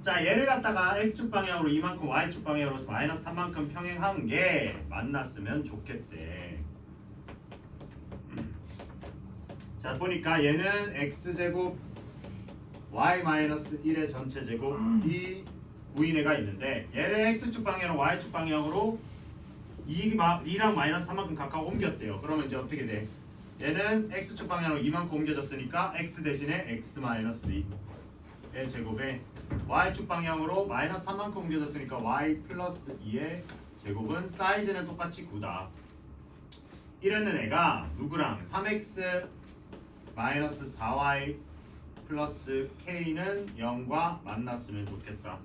자, 얘를 갖다가 x축 방향으로 이만큼 y축 방향으로 마이너스 3만큼 평행한 게 만났으면 좋겠대. 자, 보니까 얘는 x제곱 y-1의 전체 제곱 이 구인애가 있는데 얘를 x축 방향으로 y축 방향으로 2랑 마이너스 3만큼 각각 옮겼대요. 그러면 이제 어떻게 돼? 얘는 x축 방향으로 2만큼 옮겨졌으니까 x 대신에 x-2의 제곱에 y축 방향으로 마이너스 3만큼 옮겨졌으니까 y 플러스 2의 제곱은 사이즈는 똑같이 9다. 이랬는 애가 누구랑 3x 마이너스 4y 플러스 k는 0과 만났으면 좋겠다.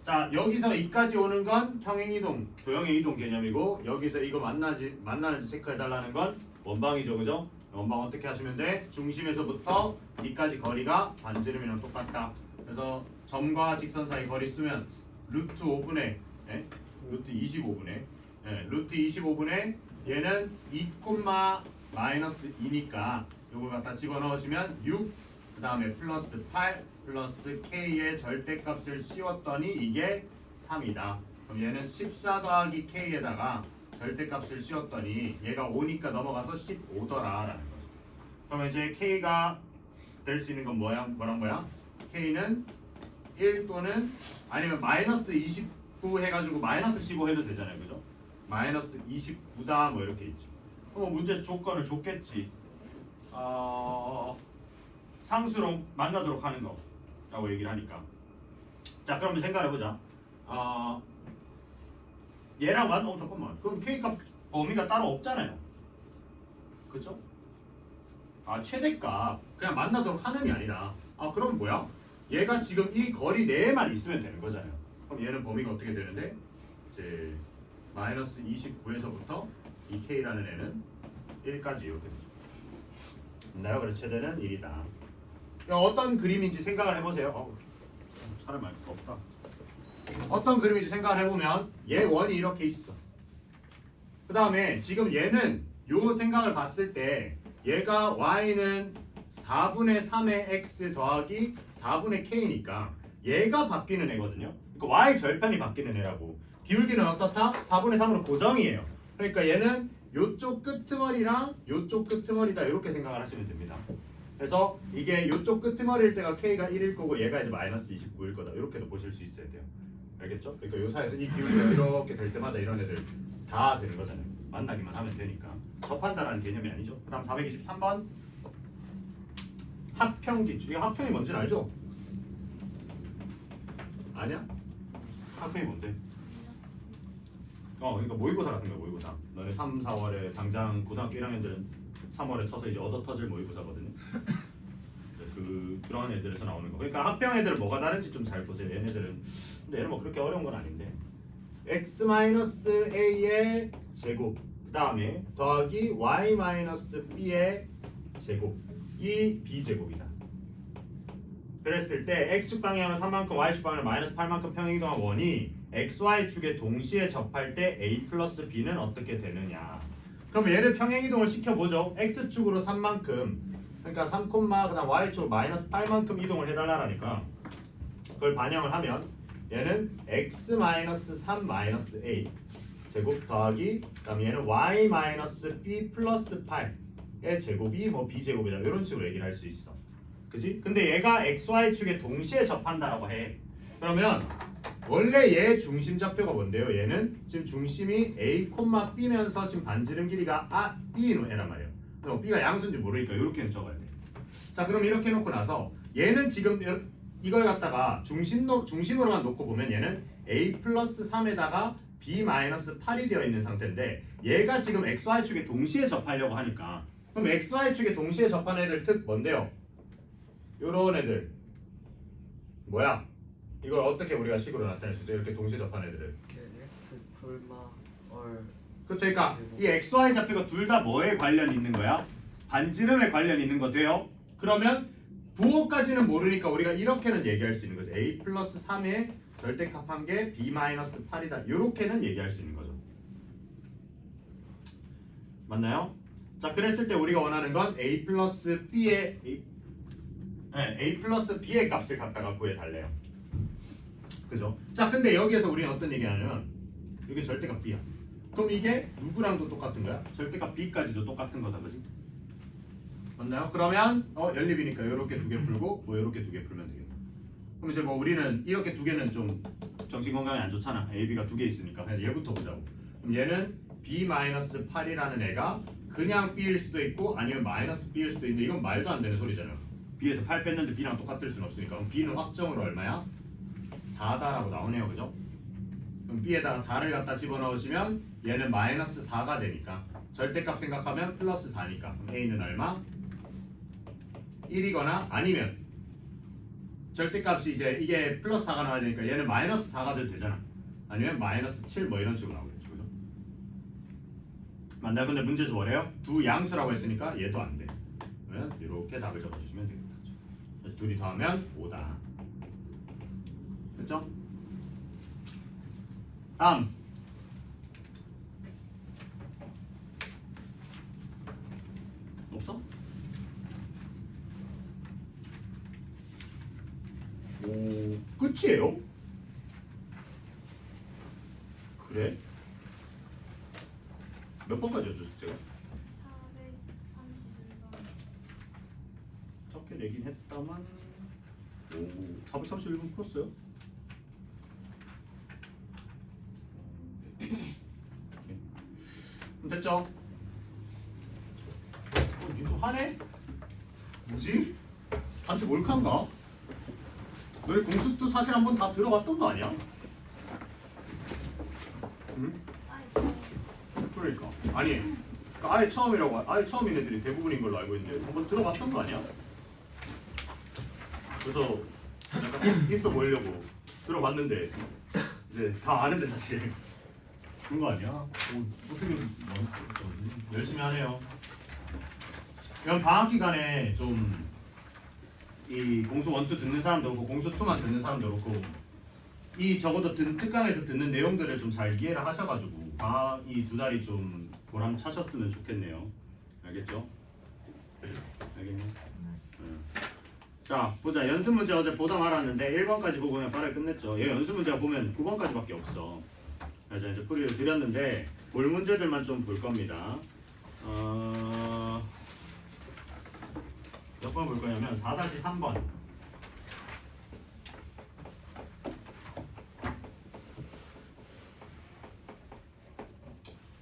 자, 여기서 이까지 오는 건 평행이동, 도형의 이동 개념이고 여기서 이거 만나는지 체크해달라는 건 원방이죠, 그죠? 원방 어떻게 하시면 돼? 중심에서부터 이까지 거리가 반지름이랑 똑같다. 그래서 점과 직선 사이 거리 쓰면 루트 5분의 루트 25분의 루트 25분의 얘는 2, 마이너스 2니까 요걸 갖다 집어넣으시면 6, 그 다음에 플러스 8 플러스 k의 절대값을 씌웠더니 이게 3이다. 그럼 얘는 14 더하기 k에다가 절대값을 씌웠더니 얘가 5니까 넘어가서 15더라 라는 거죠. 그러면 이제 k가 될 수 있는 건 뭐란 거야? k는 1 또는 아니면 마이너스 29 해가지고 마이너스 15 해도 되잖아요, 그죠? 마이너스 29다 뭐 이렇게 있죠. 그럼 문제에서 조건을 줬겠지. 상수로 만나도록 하는 거라고 얘기를 하니까. 자, 그러면 생각해보자. 얘랑 잠깐만. 그럼 k값 범위가 따로 없잖아요. 그죠? 최대값 그냥 만나도록 하는이 아니라 그럼 뭐야? 얘가 지금 이 거리 내에만 있으면 되는 거잖아요. 그럼 얘는 범위가 어떻게 되는데? 이제 마이너스 29에서부터 이 k라는 애는 1까지 이렇게 되죠. 나요? 그래서 최대는 1이다. 어떤 그림인지 생각을 해보세요. 사람 많이 없다. 어떤 그림인지 생각을 해보면 얘 원이 이렇게 있어. 그 다음에 지금 얘는 요 생각을 봤을 때 얘가 y는 4분의 3의 x 더하기 4분의 k니까 얘가 바뀌는 애거든요. 그러니까 y 절편이 바뀌는 애라고. 기울기는 어떻다? 4분의 3으로 고정이에요. 그러니까 얘는 요쪽 끄트머리랑 요쪽 끄트머리다 이렇게 생각을 하시면 됩니다. 그래서 이게 요쪽 끄트머리일 때가 k가 1일 거고 얘가 이제 마이너스 29일 거다. 이렇게도 보실 수 있어야 돼요. 알겠죠? 그러니까 요 사이에서 이 기울기가 이렇게 될 때마다 이런 애들 다 되는 거잖아요. 만나기만 하면 되니까. 접한다라는 개념이 아니죠. 그 다음 423번 합평기. 이게 합평이 뭔지 알죠? 아니야? 합평이 뭔데? 그러니까 모의고사 같은 거야. 모의고사. 너네 3, 4월에 당장 고등학교 1학년들은 3월에 쳐서 이제 얻어 터질 모의고사거든요. 그런 애들에서 나오는 거. 그러니까 합평 애들은 뭐가 다른지 좀 잘 보세요. 얘네들은. 근데 얘는 뭐 그렇게 어려운 건 아닌데. x-a의 제곱 그 다음에 더하기 y-b의 제곱 이 b제곱이다. 그랬을 때 x축 방향은 3만큼 y축 방향은 마이너스 8만큼 평행이동한 원이 xy축에 동시에 접할 때 a 플러스 b는 어떻게 되느냐. 그럼 얘를 평행이동을 시켜보죠. x축으로 3만큼 그러니까 3, 그 다음 y축으로 마이너스 8만큼 이동을 해달라니까 그걸 반영을 하면 얘는 x-3-a 제곱 더하기 그 다음에 얘는 y-b 플러스 8의 제곱이 뭐 b제곱이다 이런 식으로 얘기를 할 수 있어. 그지? 근데 얘가 xy축에 동시에 접한다라고 해. 그러면 원래 얘 중심 좌표가 뭔데요? 얘는 지금 중심이 a, b면서 지금 반지름 길이가 b인 애란 말이에요. 그럼 b가 양수인지 모르니까 이렇게는 적어야 돼. 자, 그럼 이렇게 해놓고 나서 얘는 지금 이걸 갖다가 중심으로만 놓고 보면 얘는 a 플러스 3에다가 b 마이너스 8이 되어 있는 상태인데 얘가 지금 xy축에 동시에 접하려고 하니까 그럼 xy축에 동시에 접한 애들 특 뭔데요? 요런 애들 뭐야? 이걸 어떻게 우리가 식으로 나타낼 수 있어요? 이렇게 동시에 접한 애들을 x 풀마 얼 그렇죠. 그러니까 이 xy 좌표가 둘 다 뭐에 관련이 있는 거야? 반지름에 관련이 있는 거 돼요? 그러면 부호까지는 모르니까 우리가 이렇게는 얘기할 수 있는 거죠. a 플러스 3의 절대값한 게 b 마이너스 8이다. 이렇게는 얘기할 수 있는 거죠. 맞나요? 자, 그랬을 때 우리가 원하는 건 a 플러스 b의 값을 갖다가 구해달래요. 그죠? 자, 근데 여기에서 우리는 어떤 얘기 하냐면 이게 절대값 b야. 그럼 이게 누구랑도 똑같은 거야? 절대값 b까지도 똑같은 거다, 그지? 맞나요? 그러면 연립이니까 이렇게 두 개 풀고 뭐 이렇게 두 개 풀면 되겠다. 그럼 이제 뭐 우리는 이렇게 두 개는 좀 정신 건강에 안 좋잖아. A, B가 두 개 있으니까 그냥 얘부터 보자고. 그럼 얘는 B-8이라는 애가 그냥 B일 수도 있고 아니면 마이너스 B일 수도 있는데 이건 말도 안 되는 소리잖아요. B에서 8 뺐는데 B랑 똑같을 수는 없으니까. 그럼 B는 확정으로 얼마야? 4다라고 나오네요, 그죠? 그럼 B에다가 4를 갖다 집어넣으시면 얘는 마이너스 4가 되니까 절대값 생각하면 플러스 4니까 그럼 A는 얼마? 1이거나 아니면 절대값이 이제 이게 플러스 4가 나와야 되니까 얘는 마이너스 4가 돼도 되잖아. 아니면 마이너스 7 뭐 이런 식으로 나오겠죠, 그죠? 맞나요? 근데 문제에서 뭐래요? 두 양수라고 했으니까 얘도 안 돼. 그러면 이렇게 답을 적어주시면 되겠다. 그래서 둘이 더하면 5다. 됐죠? 다음 없어? 오, 끝이에요? 그래? 몇 번까지였죠, 숙제가? 431번. 적게 내긴 했다만 오, 431번 풀었어요? 그럼 됐죠? 니도 하네? 뭐지? 단체 몰카인가? 너희 공수도 사실 한번 다 들어봤던 거 아니야? 응? 그러니까 아니 그러니까 아예 처음이라고 아예 처음인 애들이 대부분인 걸로 알고 있는데 한번 들어봤던 거 아니야? 그래서 약간 있어 보이려고 들어봤는데 이제 다 아는데 사실 그런 거 아니야? 어떻게 열심히 하네요. 이런 방학 기간에 좀 이 공수 1, 2 듣는 사람도 그렇고 공수 2만 듣는 사람도 그렇고 이 적어도 특강에서 듣는 내용들을 좀 잘 이해를 하셔가지고 방학 이 두 달이 좀 보람 차셨으면 좋겠네요. 알겠죠? 알겠네. 자 보자. 연습 문제 어제 보다 말았는데 1번까지 보고 그냥 빠르게 끝냈죠. 얘 연습 문제가 보면 9번까지밖에 없어. 그래서 이제 풀이를 드렸는데 볼 문제들만 좀 볼 겁니다. 몇 번 볼 거냐면 4-3번.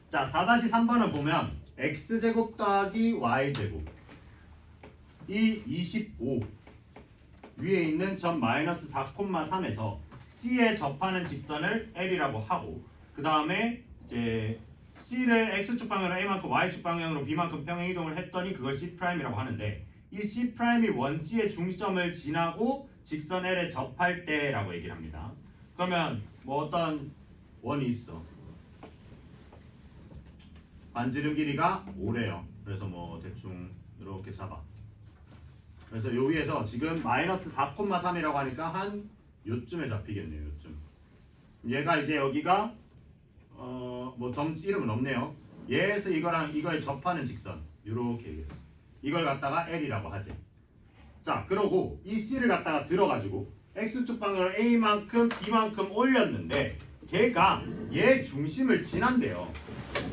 자 4-3번을 보면 x제곱 더하기 y제곱 이 25 위에 있는 점 마이너스 4,3에서 C에 접하는 직선을 L이라고 하고 그 다음에 이제 C를 X축 방향으로 A만큼 Y축 방향으로 B만큼 평행 이동을 했더니 그걸 C'이라고 하는데 이 C'이 원 C의 중점을 지나고 직선 L에 접할 때라고 얘기를 합니다. 그러면 뭐 어떤 원이 있어. 반지름 길이가 5래요. 그래서 뭐 대충 이렇게 잡아. 그래서 요 위에서 지금 마이너스 4,3이라고 하니까 한 요쯤에 잡히겠네요. 요쯤. 얘가 이제 여기가 뭐 점 이름은 없네요. 얘에서 이거랑 이거에 접하는 직선 요렇게 얘기했어. 이걸 갖다가 L이라고 하지. 자, 그러고 이 C를 갖다가 들어가지고 X축 방향으로 A만큼 B만큼 올렸는데 걔가 얘 중심을 지난대요.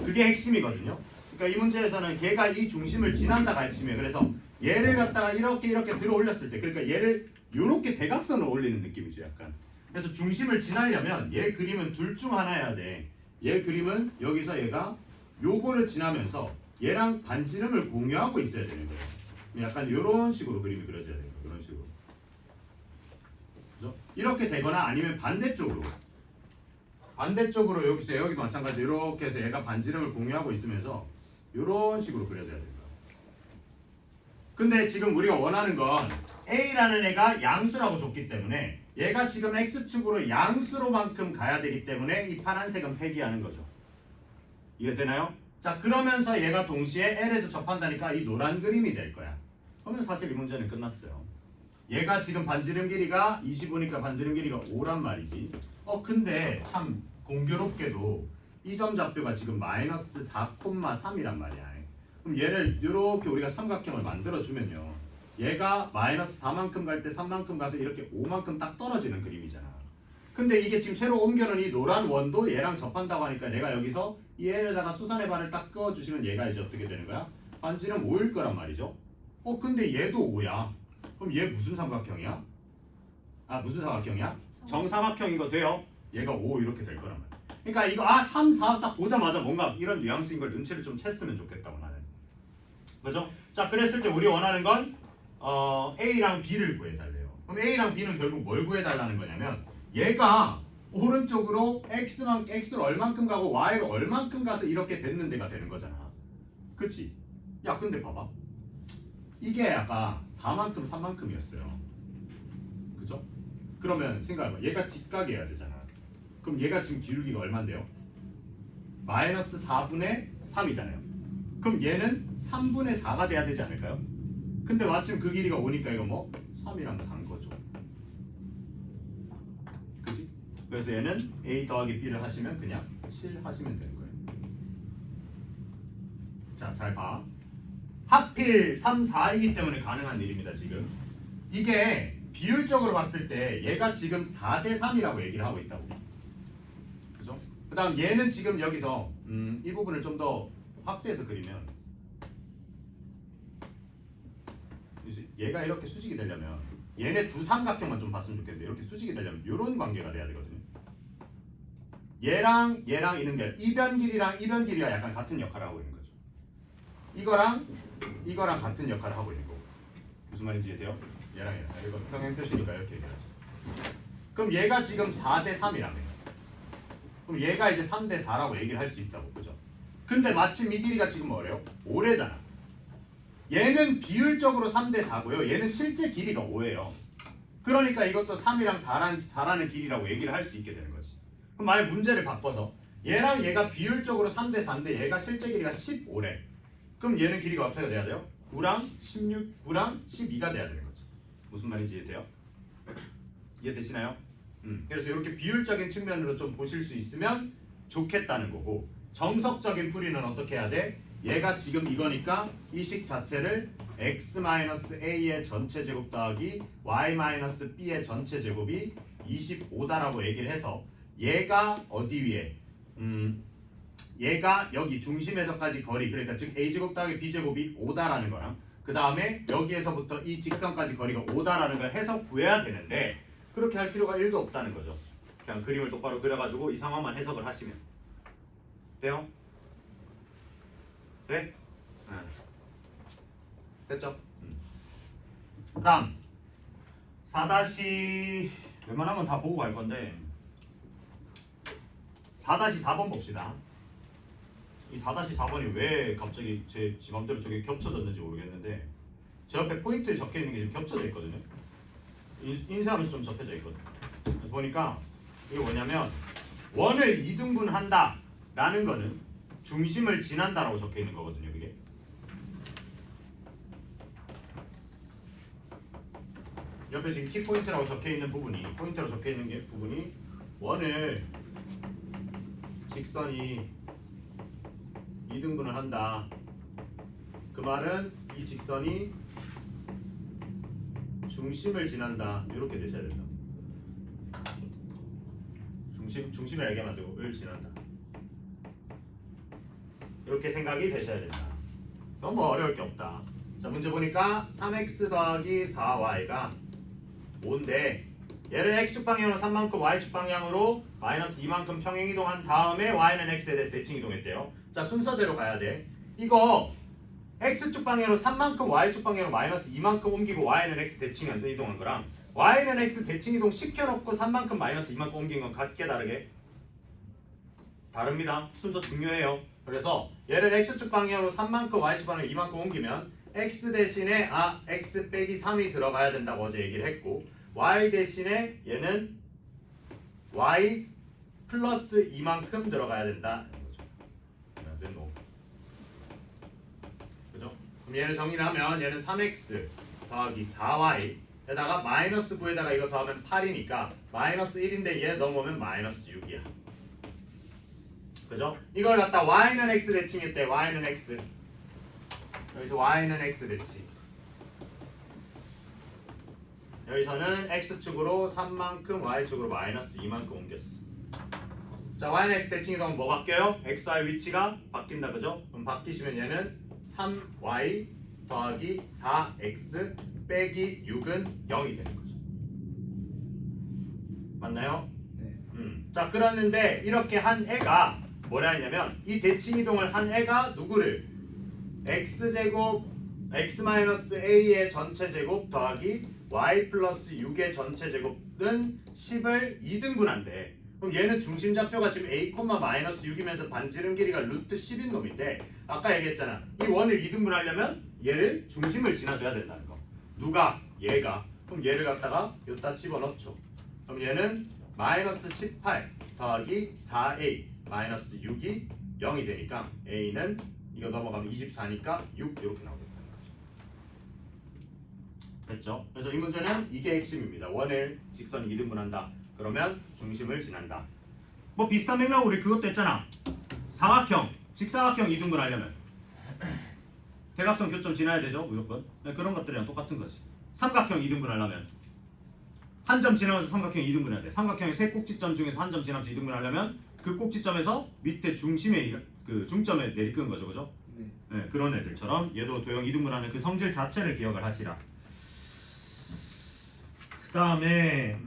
그게 핵심이거든요. 그러니까 이 문제에서는 걔가 이 중심을 지난다가 핵심이에요. 그래서 얘를 갖다가 이렇게 들어 올렸을 때 그러니까 얘를 요렇게 대각선을 올리는 느낌이죠. 약간. 그래서 중심을 지나려면 얘 그림은 둘 중 하나여야 돼. 얘 그림은 여기서 얘가 요거를 지나면서 얘랑 반지름을 공유하고 있어야 되는 거예요. 약간 이런 식으로 그림이 그려져야 돼요. 이런 식으로. 그죠? 이렇게 되거나 아니면 반대쪽으로 여기서 여기도 마찬가지 이렇게 해서 얘가 반지름을 공유하고 있으면서 이런 식으로 그려져야 됩니다. 근데 지금 우리가 원하는 건 A라는 애가 양수라고 줬기 때문에 얘가 지금 X축으로 양수로만큼 가야 되기 때문에 이 파란색은 폐기하는 거죠. 이해되나요? 자, 그러면서 얘가 동시에 L에도 접한다니까 이 노란 그림이 될 거야. 그러면 사실 이 문제는 끝났어요. 얘가 지금 반지름 길이가 25니까 반지름 길이가 5란 말이지. 근데 참 공교롭게도 이 점 좌표가 지금 마이너스 4,3이란 말이야. 그럼 얘를 이렇게 우리가 삼각형을 만들어주면요. 얘가 마이너스 4만큼 갈 때 3만큼 가서 이렇게 5만큼 딱 떨어지는 그림이잖아. 근데 이게 지금 새로 옮겨놓은 이 노란 원도 얘랑 접한다고 하니까 내가 여기서 이 L에다가 수선의 반을 딱 그어주시면 얘가 이제 어떻게 되는 거야? 반지름 5일 거란 말이죠. 근데 얘도 5야. 그럼 얘 무슨 삼각형이야? 무슨 삼각형이야? 정삼각형인 거 돼요? 얘가 5 이렇게 될 거란 말이야. 그러니까 이거 3, 4 딱 보자마자 뭔가 이런 뉘앙스인 걸 눈치를 좀 챘으면 좋겠다고 나는. 그죠? 자, 그랬을 때 우리 원하는 건 A랑 B를 구해달래요. 그럼 A랑 B는 결국 뭘 구해달라는 거냐면 얘가 오른쪽으로 X를 얼만큼 가고 Y를 얼만큼 가서 이렇게 됐는 데가 되는 거잖아. 그치? 야, 근데 봐봐. 이게 아까 4만큼 3만큼이었어요. 그죠? 그러면 생각해봐. 얘가 직각이어야 되잖아. 그럼 얘가 지금 기울기가 얼만데요? 마이너스 4분의 3이잖아요. 그럼 얘는 3분의 4가 돼야 되지 않을까요? 근데 마침 그 길이가 오니까 이거 뭐? 3이랑 4인 거죠. 그치? 그래서 얘는 A 더하기 B를 하시면 그냥 실하시면 되는 거예요. 자, 잘 봐. 하필 3, 4이기 때문에 가능한 일입니다. 지금 이게 비율적으로 봤을 때 얘가 지금 4대 3이라고 얘기를 하고 있다고. 그죠? 그 다음 얘는 지금 여기서 이 부분을 좀 더 확대해서 그리면 얘가 이렇게 수직이 되려면 얘네 두 삼각형만 좀 봤으면 좋겠는데 이렇게 수직이 되려면 이런 관계가 돼야 되거든요. 얘랑 있는 게 이변 길이랑 이변 길이가 약간 같은 역할을 하고 있는 거죠. 이거랑 같은 역할을 하고 있는 거고. 무슨 말인지 이해돼요? 얘랑 이거 평행 표시니까 이렇게 얘기하죠. 그럼 얘가 지금 4대 3이라며. 그럼 얘가 이제 3대 4라고 얘기를 할 수 있다고. 그죠? 근데 마침 이 길이가 지금 뭐래요? 5래잖아. 얘는 비율적으로 3대 4고요. 얘는 실제 길이가 5예요. 그러니까 이것도 3이랑 4라는 길이라고 얘기를 할 수 있게 되는 거지. 그럼 만약 문제를 바꿔서 얘랑 얘가 비율적으로 3대 4인데 얘가 실제 길이가 15래. 그럼 얘는 길이가 어떻게 돼야 돼요? 9랑 16, 9랑 12가 돼야 되는 거지. 무슨 말인지 이해돼요? 이해되시나요? 그래서 이렇게 비율적인 측면으로 좀 보실 수 있으면 좋겠다는 거고, 정석적인 풀이는 어떻게 해야 돼? 얘가 지금 이거니까 이 식 자체를 x-a의 전체 제곱 더하기 y-b의 전체 제곱이 25다라고 얘기를 해서 얘가 어디 위에? 얘가 여기 중심에서까지 거리, 그러니까 즉 a제곱 더하기 b제곱이 5다라는 거랑 그 다음에 여기에서부터 이 직선까지 거리가 5다라는 걸 해서 구해야 되는데 그렇게 할 필요가 1도 없다는 거죠. 그냥 그림을 똑바로 그려가지고 이 상황만 해석을 하시면 돼요? 네? 됐죠? 그 다음 4- 웬만하면 다 보고 갈 건데 4-4번 봅시다. 이 4-4번이 왜 갑자기 제 맘대로 저게 겹쳐졌는지 모르겠는데 제 옆에 포인트 적혀있는 게 지금 겹쳐져 있거든요. 인쇄하면서 좀 접혀져 있거든요. 보니까 이게 뭐냐면 원을 2등분한다 라는 거는 중심을 지난다라고 적혀있는 거거든요. 그게 옆에 지금 키포인트라고 적혀있는 부분이 포인트로 적혀있는 게 부분이 원을 직선이 2등분을 한다. 그 말은 이 직선이 중심을 지난다. 이렇게 되셔야 된다. 중심을 얘기하면 안 되고 을 지난다. 이렇게 생각이 되셔야 된다. 너무 어려울 게 없다. 자, 문제 보니까 3x 더하기 4y가 5인데 얘를 x축 방향으로 3만큼 y축 방향으로 마이너스 2만큼 평행 이동한 다음에 y는 x에 대해서 대칭 이동했대요. 자, 순서대로 가야 돼. 이거 x축 방향으로 3만큼 y축 방향으로 마이너스 2만큼 옮기고 y는 x 대칭 이동한 거랑 y는 x 대칭 이동 시켜놓고 3만큼 마이너스 2만큼 옮긴 건 같게 다르게? 다릅니다. 순서 중요해요. 그래서 얘를 x축 방향으로 3만큼 y축 방향으로 2만큼 옮기면 x 대신에 x 빼기 3이 들어가야 된다고 어제 얘기를 했고 y 대신에 얘는 y 플러스 2만큼 들어가야 된다. 그죠? 그럼 얘를 정리를 하면 얘는 3x 더하기 4y 에다가 마이너스 9에다가 이거 더하면 8이니까 마이너스 1인데 얘 넘어오면 마이너스 6이야. 그죠? 이걸 갖다 y는 x 대칭했대. y는 x. 여기서 y는 x 대칭. 여기서는 x축으로 3만큼 y축으로 마이너스 2만큼 옮겼어. 자, y는 x 대칭 이동은 뭐 바뀌어요? xy 위치가 바뀐다, 그죠? 그럼 바뀌시면 얘는 3y 더하기 4x 빼기 6은 0이 되는 거죠. 맞나요? 네. 자, 그랬는데 이렇게 한 애가 뭐라 했냐면 이 대칭 이동을 한 애가 누구를 x제곱 x-a의 전체 제곱 더하기 y 플러스 6의 전체 제곱은 10을 2등분한대. 그럼 얘는 중심 좌표가 지금 a, 마이너스 6이면서 반지름 길이가 루트 10인 놈인데 아까 얘기했잖아. 이 원을 2등분 하려면 얘를 중심을 지나줘야 된다는 거. 누가? 얘가. 그럼 얘를 갖다가 여기다 집어넣죠. 그럼 얘는 마이너스 18 더하기 4a 마이너스 6이 0이 되니까 a는 이거 넘어가면 24니까 6 이렇게 나오겠다는 거죠. 됐죠? 그래서 이 문제는 이게 핵심입니다. 원을 직선 2등분한다. 그러면 중심을 지난다. 뭐 비슷한 맥락 우리 그것도 했잖아. 사각형, 직사각형 2등분 하려면 대각선 교점 지나야 되죠, 무조건. 그런 것들이랑 똑같은 거지. 삼각형 2등분 하려면 한 점 지나면서 삼각형 2등분 해야 돼. 삼각형의 세 꼭지점 중에서 한 점 지나면서 2등분 하려면 그 꼭지점에서 밑에 중심에 그 중점에 내리끄는 거죠, 그죠? 네. 네, 그런 애들처럼 얘도 도형 2등분하는 그 성질 자체를 기억을 하시라. 그 다음에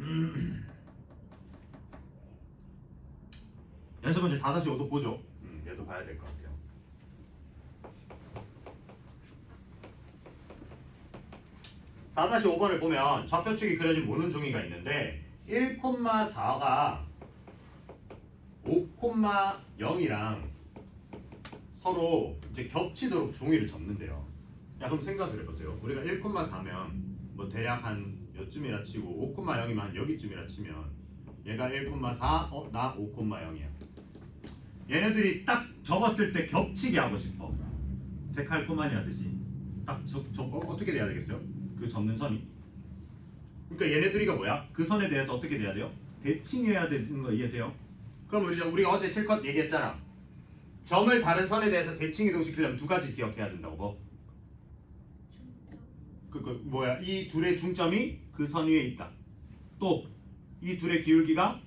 연습 문제 4-5도 보죠. 얘도 봐야 될 것 같아요. 4-5번을 보면 좌표축이 그려진 모는 종이가 있는데 1,4가 5,0이랑 서로 이제 겹치도록 종이를 접는데요. 야, 그럼 생각을 해보세요. 우리가 1,4면 뭐 대략 한 요쯤이라 치고 5,0이면 한 여기쯤이라 치면 얘가 1,4, 나 5,0이야. 얘네들이 딱 접었을 때 겹치게 하고 싶어. 데칼코마니 하듯이 딱 어떻게 돼야 되겠어요? 그 접는 선이. 그러니까 얘네들이가 뭐야? 그 선에 대해서 어떻게 돼야 돼요? 대칭해야 되는 거 이해돼요? 그럼 우리가 어제 실컷 얘기했잖아. 점을 다른 선에 대해서 대칭 이동시키려면 두 가지 기억해야 된다고. 뭐? 뭐야? 이 둘의 중점이 그 선 위에 있다. 또 이 둘의 기울기가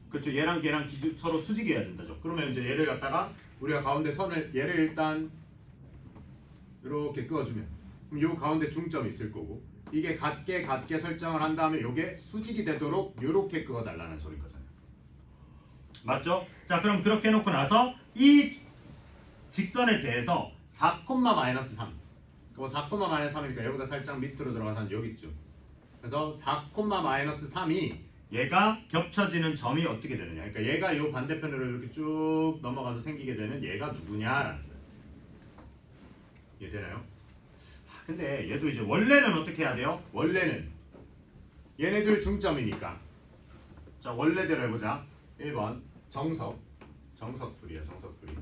그렇죠. 얘랑 걔랑 서로 수직해야 된다죠. 그러면 이제 얘를 갖다가 우리가 가운데 선을 얘를 일단 이렇게 그어주면 그럼 요 가운데 중점이 있을 거고 이게 같게 설정을 한 다음에 요게 수직이 되도록 요렇게 그어달라는 소린 거잖아요. 맞죠? 자, 그럼 그렇게 해놓고 나서 이 직선에 대해서 4, 마이너스 3 그럼 4, 마이너스 3이니까 여기다 살짝 밑으로 들어가서 한 여기쯤. 그래서 4, 마이너스 3이 얘가 겹쳐지는 점이 어떻게 되느냐. 그러니까 얘가 요 반대편으로 이렇게 쭉 넘어가서 생기게 되는 얘가 누구냐라는 거예요. 이해되나요? 근데 얘도 이제 원래는 어떻게 해야 돼요? 원래는 얘네들 중점이니까. 자, 원래대로 해보자. 1번 정석풀이야. 정석풀이.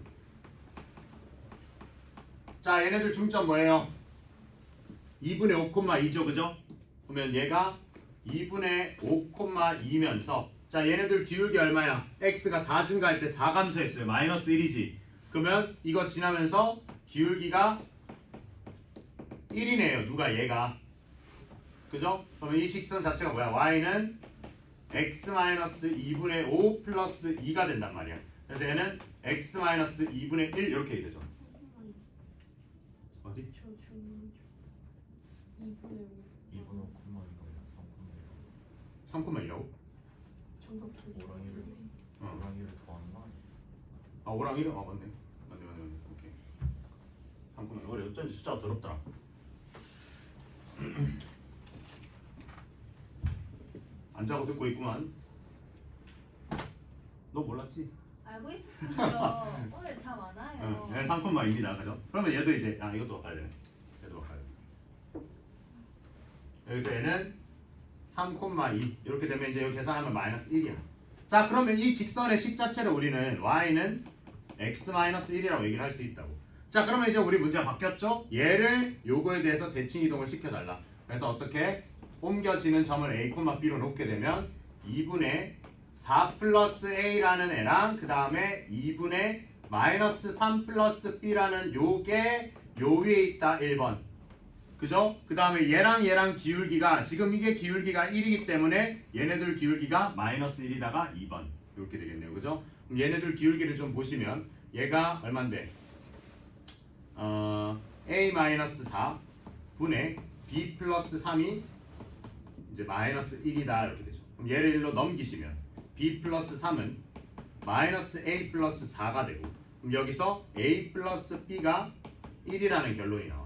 자, 얘네들 중점 뭐예요? 2분의 5,2죠, 그죠? 그러면 얘가 2분의 5,2면서 자, 얘네들 기울기 얼마야? x가 4 증가할 때 4 감소했어요. 마이너스 1이지. 그러면 이거 지나면서 기울기가 1이네요. 누가? 얘가. 그죠? 그러면 이 식선 자체가 뭐야? y는 x-2분의 5 플러스 2가 된단 말이야. 그래서 얘는 x-2분의 1 이렇게 되죠. 어디? 2분 3,1이라고? 오랑이를 더하는 거 아니야? 아, 5랑 1은? 아, 맞네. 오케이. 3,1. 그래, 어쩐지 숫자가 더럽더라. 안 자고 듣고 있구만. 너 몰랐지? 알고 있었어요. 오늘 잠 안 와요. 네, 3,2입니다. 그죠? 그러면 얘도 이제 이것도 바꿔야 되네. 얘도 바꿔야 돼. 여기서 얘는 3,2 이렇게 되면 이제 여기 계산하면 마이너스 1이야. 자, 그러면 이 직선의 식 자체를 우리는 y는 x-1이라고 얘기를 할 수 있다고. 자, 그러면 이제 우리 문제가 바뀌었죠? 얘를 요거에 대해서 대칭 이동을 시켜달라. 그래서 어떻게 옮겨지는 점을 a, b로 놓게 되면 2분의 4 플러스 a라는 애랑 그 다음에 2분의 마이너스 3 플러스 b라는 요게 요 위에 있다. 1번. 그죠? 그 다음에 얘랑 기울기가 지금 이게 기울기가 1이기 때문에 얘네들 기울기가 마이너스 1이다가 2번 이렇게 되겠네요. 그죠? 그럼 얘네들 기울기를 좀 보시면 얘가 얼만데? A-4 분의 B 플러스 3이 이제 마이너스 1이다 이렇게 되죠. 그럼 얘를 1로 넘기시면 B 플러스 3은 마이너스 A 플러스 4가 되고 그럼 여기서 A 플러스 B가 1이라는 결론이 나와.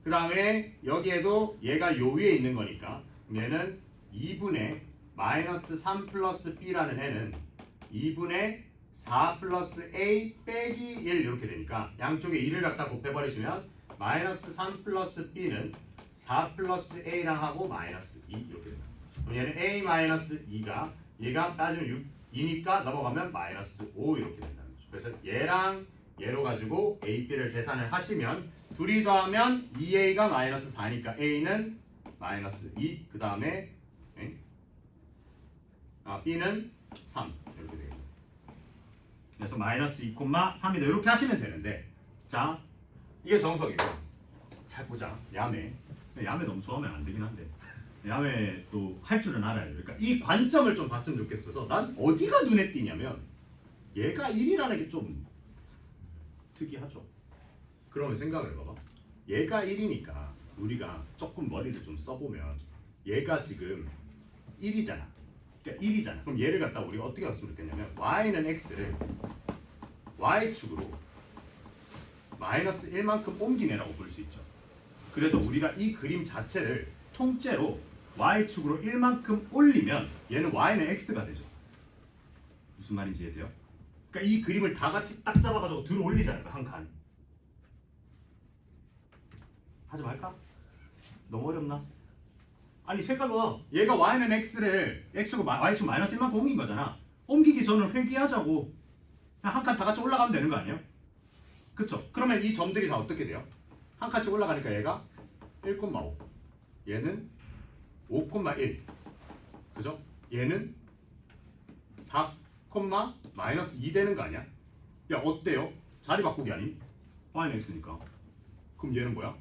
그 다음에 여기에도 얘가 요 위에 있는 거니까 얘는 2분의 마이너스 3 플러스 B라는 애는 2분의 4 플러스 A 빼기 1 이렇게 되니까 양쪽에 1을 갖다 곱해버리시면 마이너스 3 플러스 B는 4 플러스 A랑 하고 마이너스 2 이렇게 된다. 그럼 얘는 A 마이너스 2가 얘가 따지면 2니까 넘어가면 마이너스 5 이렇게 된다는 거죠. 그래서 얘랑 얘로 가지고 A, B를 계산을 하시면 둘이 더하면 2A가 마이너스 4니까 A는 마이너스 2 그 다음에 B는 3 이렇게 되겠네요. 그래서 마이너스 2,3이다 이렇게 하시면 되는데 자 이게 정석이고 잘 보자. 야매 너무 좋아하면 안 되긴 한데 야매 또 할 줄은 알아요. 그러니까 이 관점을 좀 봤으면 좋겠어서 난 어디가 눈에 띄냐면 얘가 1이라는 게 좀 특이하죠. 그러면 생각을 해봐봐. 얘가 1이니까 우리가 조금 머리를 좀 써보면 얘가 지금 1이잖아. 그러니까 1이잖아. 그럼 얘를 갖다 우리가 어떻게 봤으면 좋겠냐면 y는 x를 y축으로 마이너스 1만큼 옮기네라고 볼 수 있죠. 그래도 우리가 이 그림 자체를 통째로 y축으로 1만큼 올리면 얘는 y는 x가 되죠. 무슨 말인지 이해돼요? 그러니까 이 그림을 다 같이 딱 잡아가지고 들어 올리잖아요. 한 칸. 하지 말까? 너무 어렵나? 아니 색깔 봐. 얘가 y는 x를 x고 y축 마이너스 1만큼 옮긴 거잖아. 옮기기 전을 회귀하자고. 그냥 한 칸 다 같이 올라가면 되는 거 아니에요? 그쵸? 그러면 이 점들이 다 어떻게 돼요? 한 칸씩 올라가니까 얘가 1,5 얘는 5,1 그죠? 얘는 4, 마이너스 2 되는 거 아니야? 야 어때요? 자리 바꾸기 아닌? y는 x니까 그럼 얘는 뭐야?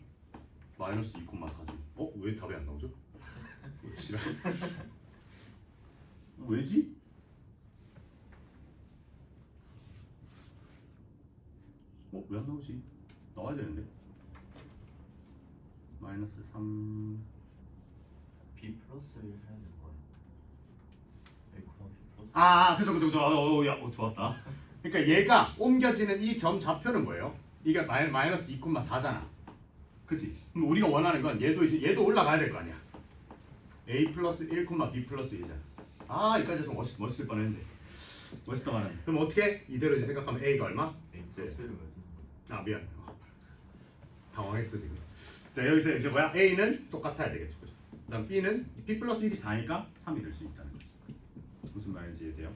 마이너스 2,4죠. 왜 답이 안 나오죠? 지랄. 왜지? 왜 안 나오지? 나와야 되는데. 마이너스 3 B 플러스 1 해야 되는 거예요. A, B 플러스 그죠. 좋았다. 그러니까 얘가 옮겨지는 이 점 좌표는 뭐예요? 이게 마이너스 2,4잖아. 그치? 그럼 우리가 원하는 건 얘도 올라가야 될 거 아니야. A 플러스 1, B 플러스 1이잖아. 여기까지 해서 멋있을 뻔했는데. 멋있다 말하네. 그럼 어떻게? 이대로 이제 생각하면 A가 얼마? A 플러스 1을 왜 넣는 미안. 당황했어 지금. 자 여기서 이제 뭐야? A는 똑같아야 되겠죠. 그죠? 그다음 B는 B 플러스 1이 4니까 3이 될 수 있다는 거죠. 무슨 말인지 이해돼요?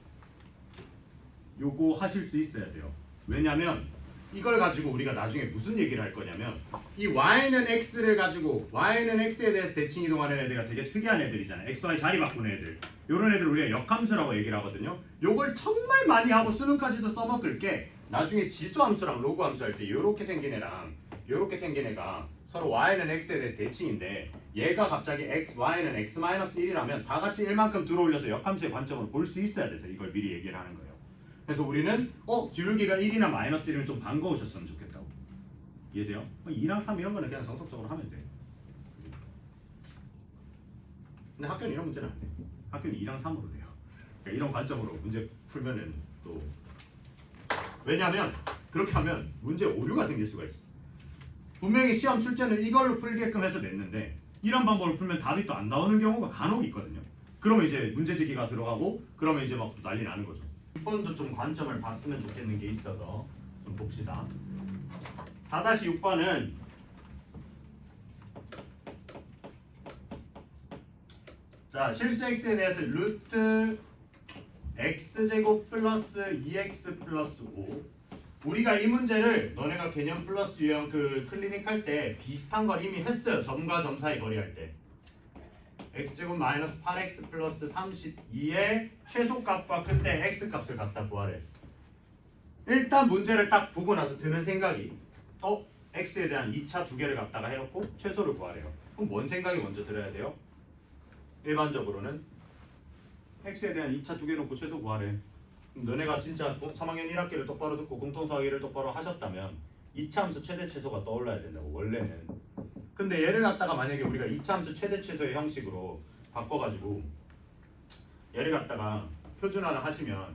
요거 하실 수 있어야 돼요. 왜냐면 이걸 가지고 우리가 나중에 무슨 얘기를 할 거냐면 이 y는 x를 가지고 y는 x에 대해서 대칭 이동하는 애들가 되게 특이한 애들이잖아요. x, y 자리 바꾸는 애들. 요런 애들 우리가 역함수라고 얘기를 하거든요. 요걸 정말 많이 하고 수능까지도 써먹을 게 나중에 지수함수랑 로그함수 할 때 요렇게 생긴 애랑 요렇게 생긴 애가 서로 y는 x에 대해서 대칭인데 얘가 갑자기 y는 x-1이라면 다 같이 1만큼 들어올려서 역함수의 관점으로 볼 수 있어야 돼서 이걸 미리 얘기를 하는 거예요. 그래서 우리는 기울기가 1이나 마이너스 1은 좀 반가우셨으면 좋겠다고. 이해돼요? 2랑 3 이런 거는 그냥 정석적으로 하면 돼. 근데 학교는 이런 문제는 안 돼. 학교는 2랑 3으로 돼요. 그러니까 이런 관점으로 문제 풀면은 또 왜냐면 그렇게 하면 문제 오류가 생길 수가 있어. 분명히 시험 출제는 이걸로 풀게끔 해서 냈는데 이런 방법을 풀면 답이 또 안 나오는 경우가 간혹 있거든요. 그러면 이제 문제제기가 들어가고 그러면 이제 막 난리 나는 거죠. 이번도 좀 관점을 봤으면 좋겠는 게 있어서 좀 봅시다. 4-6번은 자 실수 x에 대해서 루트 x제곱 플러스 2x 플러스 5 우리가 이 문제를 너네가 개념 플러스 유형 그 클리닉 할 때 비슷한 걸 이미 했어요. 점과 점 사이 거리 할 때 x제곱 마이너스 8x 플러스 32의 최소값과 그때 x값을 갖다 구하래. 일단 문제를 딱 보고 나서 드는 생각이 x에 대한 2차 두 개를 갖다가 해놓고 최소를 구하래요. 그럼 뭔 생각이 먼저 들어야 돼요? 일반적으로는 x에 대한 2차 두 개 놓고 최소 구하래. 그럼 너네가 진짜 3학년 1학기를 똑바로 듣고 공통수학기를 똑바로 하셨다면 2차 함수 최대 최소가 떠올라야 된다고 원래는. 근데 얘를 갖다가 만약에 우리가 2차 함수 최대 최소의 형식으로 바꿔가지고 얘를 갖다가 표준화를 하시면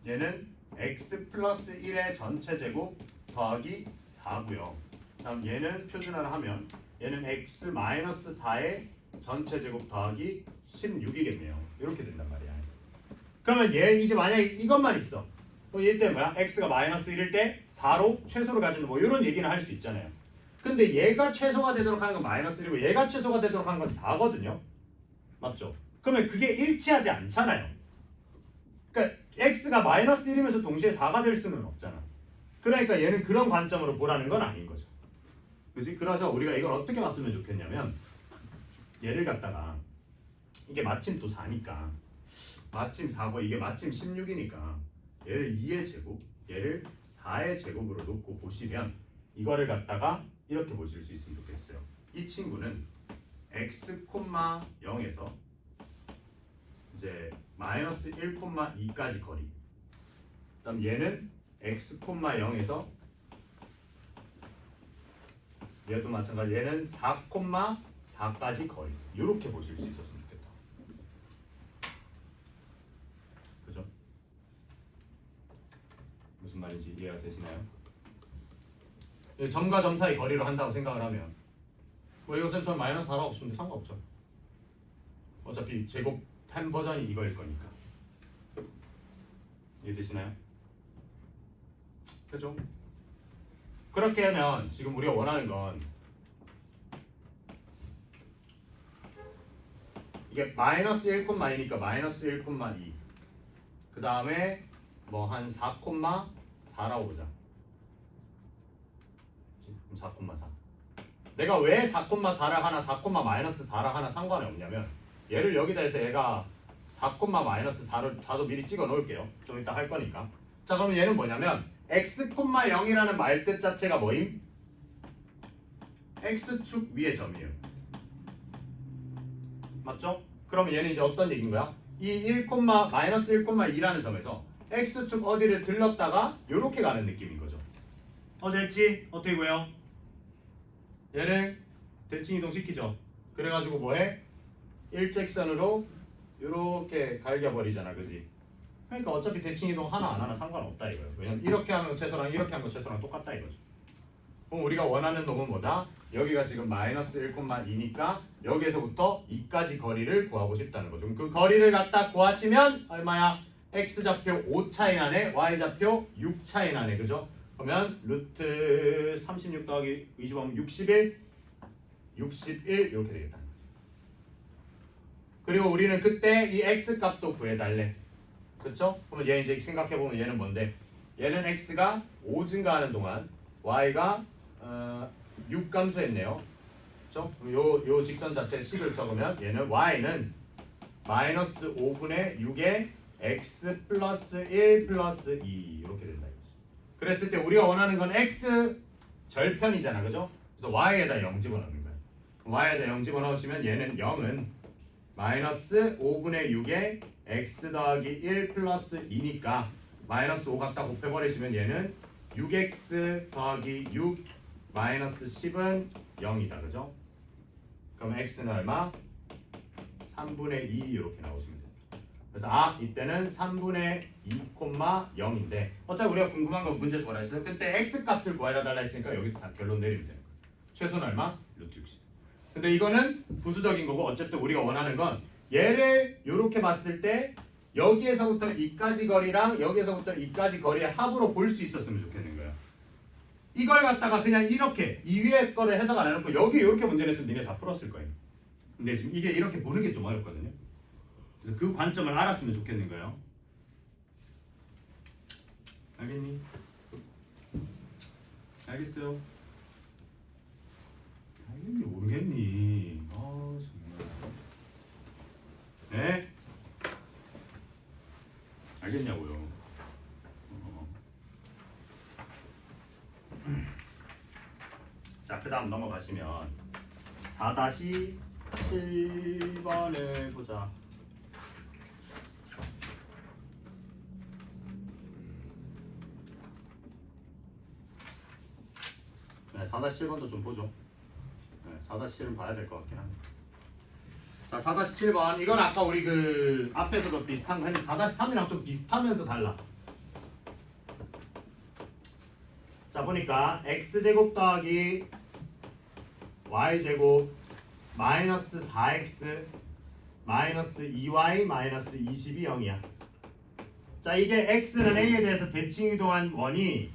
얘는 x 플러스 1의 전체 제곱 더하기 4고요. 다음 얘는 표준화를 하면 얘는 x 마이너스 4의 전체 제곱 더하기 16이겠네요. 이렇게 된단 말이야. 그러면 얘 이제 만약에 이것만 있어. 그럼 얘 때문에 뭐야? x가 마이너스 1일 때 4로 최소를 가지는 뭐 이런 얘기는 할 수 있잖아요. 근데 얘가 최소가 되도록 하는 건 마이너스 1이고 얘가 최소가 되도록 하는 건 4거든요. 맞죠? 그러면 그게 일치하지 않잖아요. 그러니까 x가 마이너스 1이면서 동시에 4가 될 수는 없잖아. 그러니까 얘는 그런 관점으로 보라는 건 아닌 거죠. 그렇지? 그래서 우리가 이걸 어떻게 봤으면 좋겠냐면 얘를 갖다가 이게 마침 또 4니까 마침 4고 이게 마침 16이니까 얘를 2의 제곱, 얘를 4의 제곱으로 놓고 보시면 이거를 갖다가 이렇게 보실 수 있으면 좋겠어요. 이 친구는 x, 0에서 이제 마이너스 1,2까지 거리. 그다음 얘는 x, 0에서 얘도 마찬가지. 얘는 4,4까지 거리. 이렇게 보실 수 있었으면 좋겠다. 그죠? 무슨 말인지 이해가 되시나요? 점과 점 사이 거리로 한다고 생각을 하면 뭐 이것은 전 마이너스 4라고 보시면 상관없죠. 어차피 제곱 한 버전이 이거일 거니까. 이해되시나요? 그죠? 그렇게 하면 지금 우리가 원하는 건 이게 마이너스 1,2니까 마이너스 1,2 그 다음에 뭐 한 4,4라고 보자. 4,4 내가 왜 4,4를 하나 4,-4를 하나 상관이 없냐면 얘를 여기다 해서 얘가 4,-4를 다도 미리 찍어 놓을게요. 좀 이따 할 거니까. 자 그러면 얘는 뭐냐면 x, 0이라는 말뜻 자체가 뭐임? x축 위의 점이에요. 맞죠? 그러면 얘는 이제 어떤 얘기인 거야? 이 1,-1,2라는 점에서 x축 어디를 들렀다가 요렇게 가는 느낌인 거죠. 됐지? 어떻게 구해요? 얘를 대칭 이동 시키죠. 그래가지고 뭐해? 일직선으로 요렇게 갈겨버리잖아, 그지? 그러니까 어차피 대칭 이동 하나 안 하나 상관없다 이거예요. 왜냐면 이렇게 하는 거 최소랑 이렇게 하는 거 최소랑 똑같다 이거죠. 그럼 우리가 원하는 놈은 뭐다? 여기가 지금 마이너스 1,2니까 여기에서부터 2까지 거리를 구하고 싶다는 거죠. 그 거리를 갖다 구하시면 얼마야? x좌표 5 차이 나네, y좌표 6 차이 나네, 그죠? 그러면 루트 36 더하기 25하면 61 이렇게 되겠다. 그리고 우리는 그때 이 x 값도 구해달래. 그렇죠? 그러면 얘 이제 생각해보면 얘는 뭔데? 얘는 x가 5 증가하는 동안 y가 6 감소했네요. 그렇죠? 요 직선 자체 식을 적으면 얘는 y는 마이너스 5분의 6의 x 플러스 1 플러스 2 이렇게 된다. 그랬을 때 우리가 원하는 건 x 절편이잖아, 그죠? 그래서 y에다 0 집어넣는 거야. y에다 0 집어넣으시면 얘는 0은 마이너스 5분의 6에 x 더하기 1 플러스 2니까 마이너스 5 갖다 곱해버리시면 얘는 6x 더하기 6 마이너스 10은 0이다, 그죠? 그럼 x는 얼마? 3분의 2 이렇게 나오시면 됩니다. 그래서 이때는 3분의 2,0인데 어차피 우리가 궁금한 건 문제에서 뭐라 했어요? 그때 x 값을 구하려 달라 했으니까 여기서 다 결론 내리면 돼요. 최소는 얼마? 루트 60. 근데 이거는 부수적인 거고 어쨌든 우리가 원하는 건 얘를 이렇게 봤을 때 여기에서부터 이까지 거리랑 여기에서부터 이까지 거리의 합으로 볼 수 있었으면 좋겠는 거예요. 이걸 갖다가 그냥 이렇게 이 위에 거를 해석 안 해놓고 여기 이렇게 문제를 했으면 니네 다 풀었을 거예요. 근데 지금 이게 이렇게 보는 게 좀 어렵거든요. 그래서 그 관점을 알았으면 좋겠는 거예요. 알겠니? 알겠어요? 알겠니? 모르겠니? 정말. 네? 알겠냐고요? 그 다음 넘어가시면 4-7번을 보자. 네, 4-7번도 좀 보죠. 네, 4-7은 봐야 될 것 같긴 합니다. 자, 4-7번. 이건 아까 우리 그 앞에서도 비슷한 거 했는데 4-3이랑 좀 비슷하면서 달라. 자, 보니까 x제곱 더하기 y제곱 마이너스 4x 마이너스 2y 마이너스 20이 0이야. 자, 이게 x는 a에 대해서 대칭이동한 원이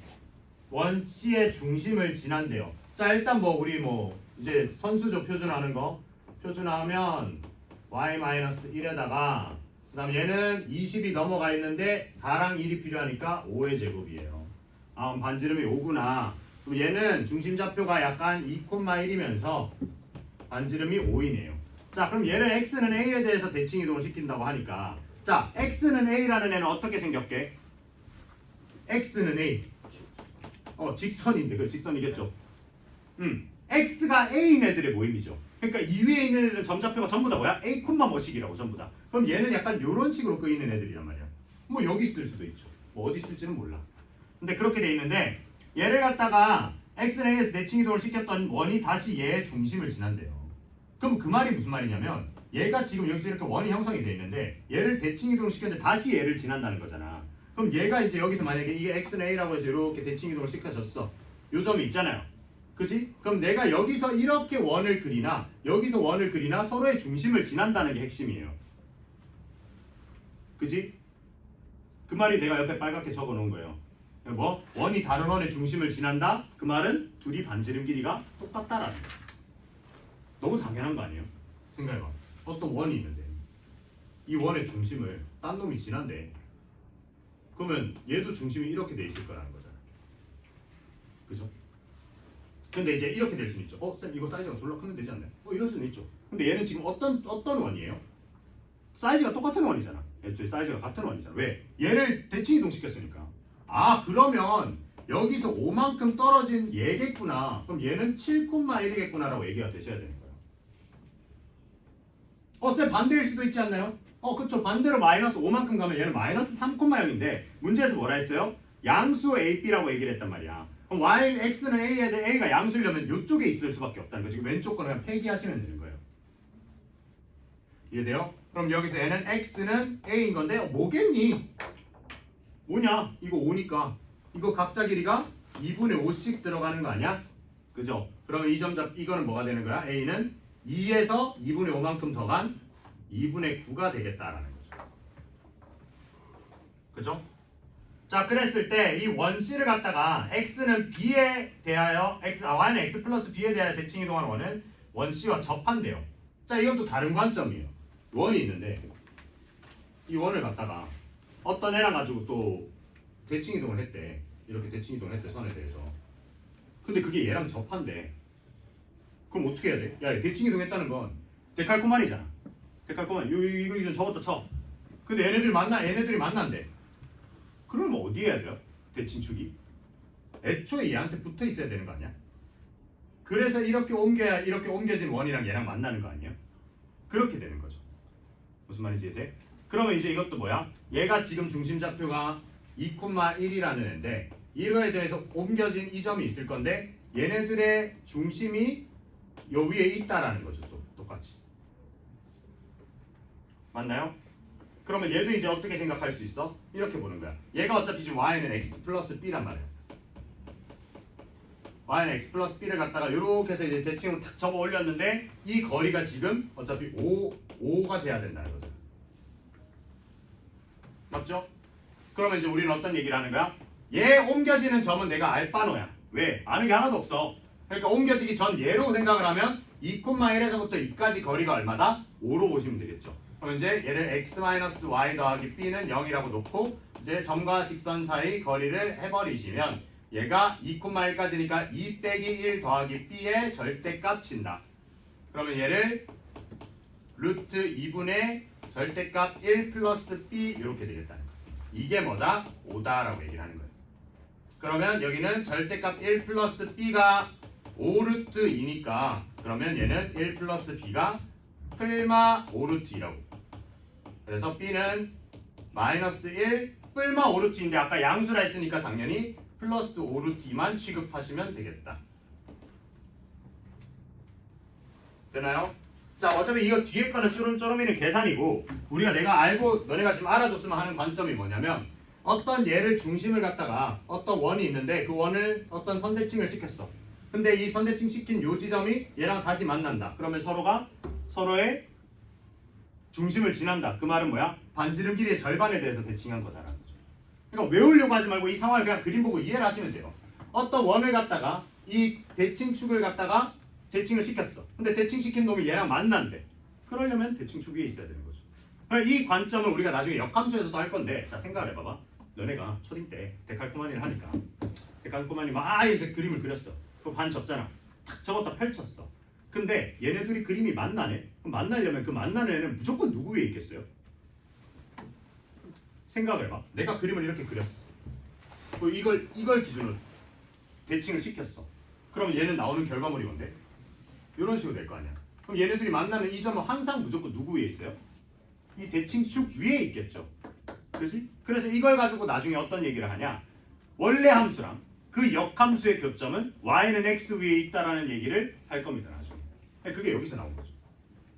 원 C의 중심을 지난대요. 자, 일단 뭐 우리 뭐 이제 선수조 표준하는 거 표준하면 y-1에다가 그 다음 얘는 20이 넘어가 있는데 4랑 1이 필요하니까 5의 제곱이에요. 아, 반지름이 5구나. 그럼 얘는 중심좌표가 약간 2,1이면서 반지름이 5이네요. 자, 그럼 얘는 x는 a에 대해서 대칭이동을 시킨다고 하니까 자, x는 a라는 애는 어떻게 생겼게? x는 a. 직선인데 그 직선이겠죠. x가 a인 애들의 모임이죠. 그러니까 이 위에 있는 애들은 점좌표가 전부 다 뭐야? a, 뭐식이라고 전부 다. 그럼 얘는 약간 요런 식으로 끄이는 애들이란 말이야. 뭐 여기 있을 수도 있죠. 뭐 어디 있을지는 몰라. 근데 그렇게 돼 있는데 얘를 갖다가 x는 a에서 대칭이동을 시켰던 원이 다시 얘의 중심을 지난대요. 그럼 그 말이 무슨 말이냐면 얘가 지금 여기서 이렇게 원이 형성이 돼 있는데 얘를 대칭이동을 시켰는데 다시 얘를 지난다는 거잖아. 그럼 얘가 이제 여기서 만약에 이게 x는 a라고 해서 이렇게 대칭이동을 시켜졌어. 요 점이 있잖아요. 그지? 그럼 내가 여기서 이렇게 원을 그리나 여기서 원을 그리나 서로의 중심을 지난다는 게 핵심이에요. 그지? 그 말이 내가 옆에 빨갛게 적어 놓은 거예요. 뭐? 원이 다른 원의 중심을 지난다? 그 말은 둘이 반지름 길이가 똑같다라는 거예요. 너무 당연한 거 아니에요? 생각해봐. 어떤 원이 있는데 이 원의 중심을 딴 놈이 지난대. 그러면 얘도 중심이 이렇게 돼 있을 거라는 거잖아. 그죠? 근데 이제 이렇게 될 수는 있죠. 쌤 이거 사이즈가 졸라 크면 되지 않나요? 이럴 수는 있죠. 근데 얘는 지금 어떤 원이에요? 사이즈가 똑같은 원이잖아. 애초에 사이즈가 같은 원이잖아. 왜? 얘를 대칭이동 시켰으니까. 아, 그러면 여기서 5만큼 떨어진 얘겠구나. 그럼 얘는 7,1이겠구나라고 얘기가 되셔야 되는 거예요. 쌤 반대일 수도 있지 않나요? 그쵸. 반대로 마이너스 5만큼 가면 얘는 마이너스 3,0인데 문제에서 뭐라 했어요? 양수 A, B라고 얘기를 했단 말이야. 그럼 Y, X는 A에 대해 A가 양수려면 이쪽에 있을 수밖에 없다는 거지. 왼쪽 거는 그냥 폐기하시면 되는 거예요. 이해돼요? 그럼 여기서 얘는 X는 A인 건데 뭐겠니? 뭐냐? 이거 5니까 이거 각자 길이가 2분의 5씩 들어가는 거 아니야? 그죠? 그러면 이 점 이거는 뭐가 되는 거야? A는 2에서 2분의 5만큼 더 간 2분의 9가 되겠다라는 거죠. 그죠? 자, 그랬을 때 이 원 C를 갖다가 X는 B에 대하여 Y는 X 플러스 B에 대하여 대칭이동하는 원은 원 C와 접한대요. 자, 이것도 다른 관점이에요. 원이 있는데 이 원을 갖다가 어떤 애랑 가지고 또 대칭이동을 했대. 이렇게 대칭이동을 했대, 선에 대해서. 근데 그게 얘랑 접한대. 그럼 어떻게 해야 돼? 야, 대칭이동했다는 건 데칼코마니잖아. 데칼코마니. 이거 좀 접었다 쳐. 근데 얘네들이 만난대. 그러면 어디 해야 돼요? 대칭축이? 애초에 얘한테 붙어 있어야 되는 거 아니야? 그래서 이렇게 옮겨진 원이랑 얘랑 만나는 거 아니에요? 그렇게 되는 거죠. 무슨 말인지 이해돼? 그러면 이제 이것도 뭐야? 얘가 지금 중심좌표가 2,1이라는 애인데 이거에 대해서 옮겨진 이 점이 있을 건데 얘네들의 중심이 요 위에 있다라는 거죠. 또 똑같이. 맞나요? 그러면 얘도 이제 어떻게 생각할 수 있어? 이렇게 보는 거야. 얘가 어차피 지금 y는 x 플러스 b란 말이야. y는 x 플러스 b를 갖다가 이렇게 해서 이제 대칭으로 탁 접어 올렸는데 이 거리가 지금 어차피 5가 돼야 된다는 거죠. 맞죠? 그러면 이제 우리는 어떤 얘기를 하는 거야? 얘 옮겨지는 점은 내가 알바노야. 왜? 아는 게 하나도 없어. 그러니까 옮겨지기 전 얘로 생각을 하면 2,1에서부터 2까지 거리가 얼마다? 5로 보시면 되겠죠. 그럼 이제 얘를 x-y 더하기 b는 0이라고 놓고 이제 점과 직선 사이 거리를 해버리시면 얘가 2,1까지니까 2 빼기 1 더하기 b의 절대값 친다. 그러면 얘를 루트 2분의 절대값 1 플러스 b 이렇게 되겠다는 거죠. 이게 뭐다? 5다라고 얘기를 하는 거예요. 그러면 여기는 절대값 1 플러스 b가 5루트 2니까 그러면 얘는 1 플러스 b가 풀마 5루트 2라고. 그래서 b는 마이너스 1 풀마 5루트인데 아까 양수라 했으니까 당연히 플러스 5루트 2만 취급하시면 되겠다. 되나요? 자, 어차피 이거 뒤에 거는 쭈름쭈름이는 계산이고 우리가 내가 알고 너네가 지금 알아줬으면 하는 관점이 뭐냐면 어떤 얘를 중심을 갖다가 어떤 원이 있는데 그 원을 어떤 선대칭을 시켰어. 근데 이 선대칭 시킨 요 지점이 얘랑 다시 만난다. 그러면 서로가 서로의 중심을 지난다. 그 말은 뭐야? 반지름 길이의 절반에 대해서 대칭한 거다라는 거죠. 그러니까 외우려고 하지 말고 이 상황을 그냥 그림 보고 이해를 하시면 돼요. 어떤 원을 갖다가 이 대칭축을 갖다가 대칭을 시켰어. 근데 대칭시킨 놈이 얘랑 만난대. 그러려면 대칭축 위에 있어야 되는 거죠. 이 관점은 우리가 나중에 역함수에서도 할 건데 자 생각을 해봐봐. 너네가 초딩 때 데칼코마니를 하니까 데칼코마니 막 이렇게 그림을 그렸어. 그거 반 접잖아. 탁 접었다 펼쳤어. 근데 얘네들이 그림이 만나네? 그럼 만나려면 그 만나는 애는 무조건 누구 위에 있겠어요? 생각을 해봐. 내가 그림을 이렇게 그렸어. 이걸 기준으로 대칭을 시켰어. 그럼 얘는 나오는 결과물이 뭔데? 이런 식으로 될 거 아니야. 그럼 얘네들이 만나는 이 점은 항상 무조건 누구 위에 있어요? 이 대칭축 위에 있겠죠. 그렇지? 그래서 이걸 가지고 나중에 어떤 얘기를 하냐? 원래 함수랑 그 역함수의 교점은 y는 x 위에 있다라는 얘기를 할 겁니다. 나중에. 그게 여기서 나온 거죠.